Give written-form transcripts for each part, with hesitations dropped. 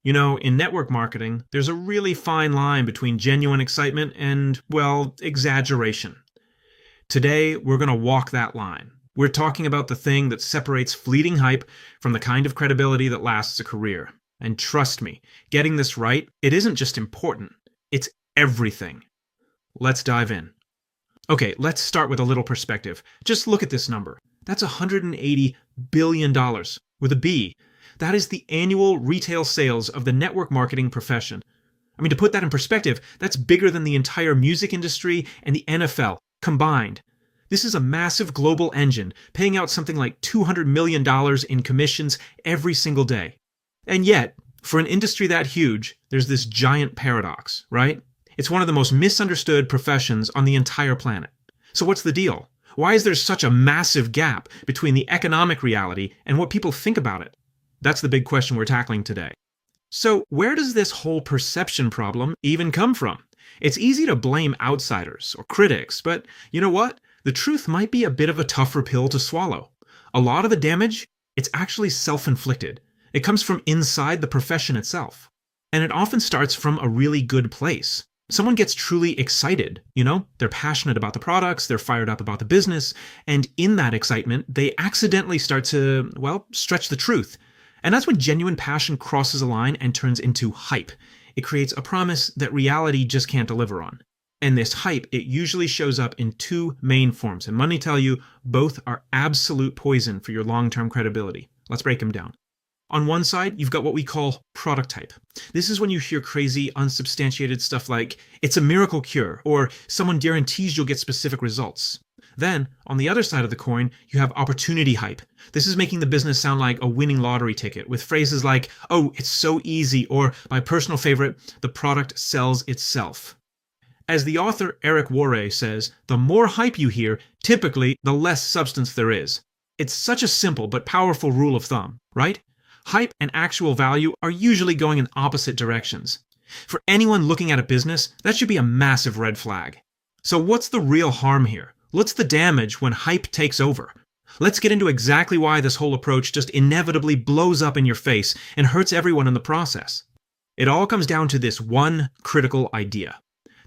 You know, in network marketing, there's a really fine line between genuine excitement and, well, exaggeration. Today, we're going to walk that line. We're talking about the thing that separates fleeting hype from the kind of credibility that lasts a career. And trust me, getting this right, it isn't just important, it's everything. Let's dive in. Okay, let's start with a little perspective. Just look at this number. That's $180 billion with a B. That is the annual retail sales of the network marketing profession. I mean, to put that in perspective, that's bigger than the entire music industry and the NFL combined. This is a massive global engine, paying out something like $200 million in commissions every single day. And yet, for an industry that huge, there's this giant paradox, right? It's one of the most misunderstood professions on the entire planet. So what's the deal? Why is there such a massive gap between the economic reality and what people think about it? That's the big question we're tackling today. So where does this whole perception problem even come from? It's easy to blame outsiders or critics, but you know what? The truth might be a bit of a tougher pill to swallow. A lot of the damage, it's actually self-inflicted. It comes from inside the profession itself. And it often starts from a really good place. Someone gets truly excited, they're passionate about the products, they're fired up about the business, and in that excitement, they accidentally start to, stretch the truth. And that's when genuine passion crosses a line and turns into hype. It creates a promise that reality just can't deliver on. And this hype, it usually shows up in two main forms. And let me tell you, both are absolute poison for your long-term credibility. Let's break them down. On one side, you've got what we call product hype. This is when you hear crazy, unsubstantiated stuff like, it's a miracle cure, or someone guarantees you'll get specific results. Then, on the other side of the coin, you have opportunity hype. This is making the business sound like a winning lottery ticket, with phrases like, oh, it's so easy, or my personal favorite, the product sells itself. As the author Eric Worre says, the more hype you hear, typically the less substance there is. It's such a simple but powerful rule of thumb, right? Hype and actual value are usually going in opposite directions. For anyone looking at a business, that should be a massive red flag. So what's the real harm here? What's the damage when hype takes over? Let's get into exactly why this whole approach just inevitably blows up in your face and hurts everyone in the process. It all comes down to this one critical idea: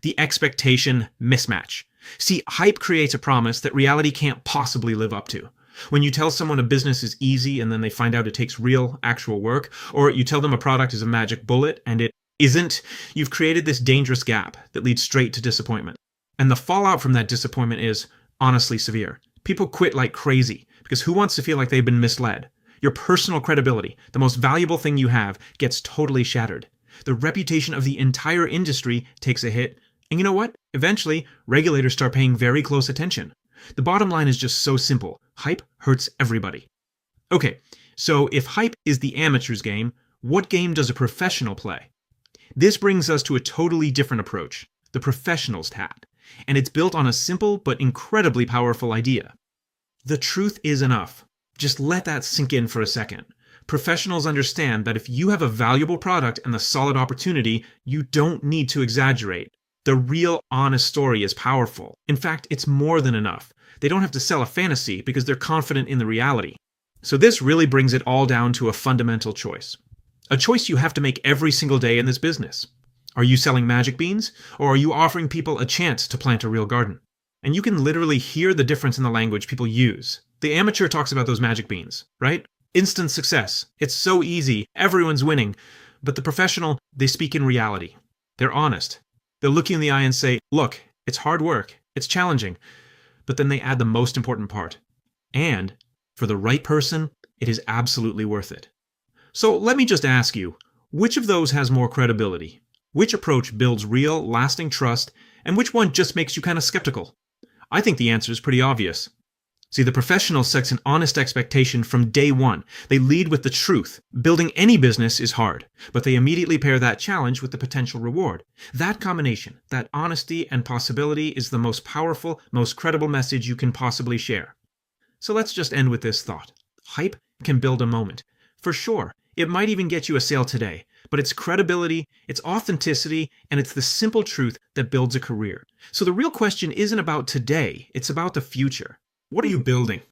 the expectation mismatch. See, hype creates a promise that reality can't possibly live up to. When you tell someone a business is easy and then they find out it takes real, actual work, or you tell them a product is a magic bullet and it isn't, you've created this dangerous gap that leads straight to disappointment. And the fallout from that disappointment is honestly severe. People quit like crazy because who wants to feel like they've been misled? Your personal credibility, the most valuable thing you have, gets totally shattered. The reputation of the entire industry takes a hit. And you know what? Eventually, regulators start paying very close attention. The bottom line is just so simple. Hype hurts everybody. Okay, so if hype is the amateur's game, what game does a professional play? This brings us to a totally different approach, the professional's hat. And it's built on a simple but incredibly powerful idea. The truth is enough. Just let that sink in for a second. Professionals understand that if you have a valuable product and a solid opportunity, you don't need to exaggerate. The real, honest story is powerful. In fact, it's more than enough. They don't have to sell a fantasy because they're confident in the reality. So this really brings it all down to a fundamental choice. A choice you have to make every single day in this business. Are you selling magic beans, or are you offering people a chance to plant a real garden? And you can literally hear the difference in the language people use. The amateur talks about those magic beans, right? Instant success. It's so easy. Everyone's winning. But the professional, they speak in reality. They're honest. They'll look you in the eye and say, look, it's hard work. It's challenging. But then they add the most important part. And for the right person, it is absolutely worth it. So let me just ask you, which of those has more credibility? Which approach builds real, lasting trust, and which one just makes you kind of skeptical? I think the answer is pretty obvious. See, the professional sets an honest expectation from day one. They lead with the truth. Building any business is hard, but they immediately pair that challenge with the potential reward. That combination, that honesty and possibility, is the most powerful, most credible message you can possibly share. So let's just end with this thought. Hype can build a moment. For sure, it might even get you a sale today, but it's credibility, it's authenticity, and it's the simple truth that builds a career. So the real question isn't about today, it's about the future. What are you building?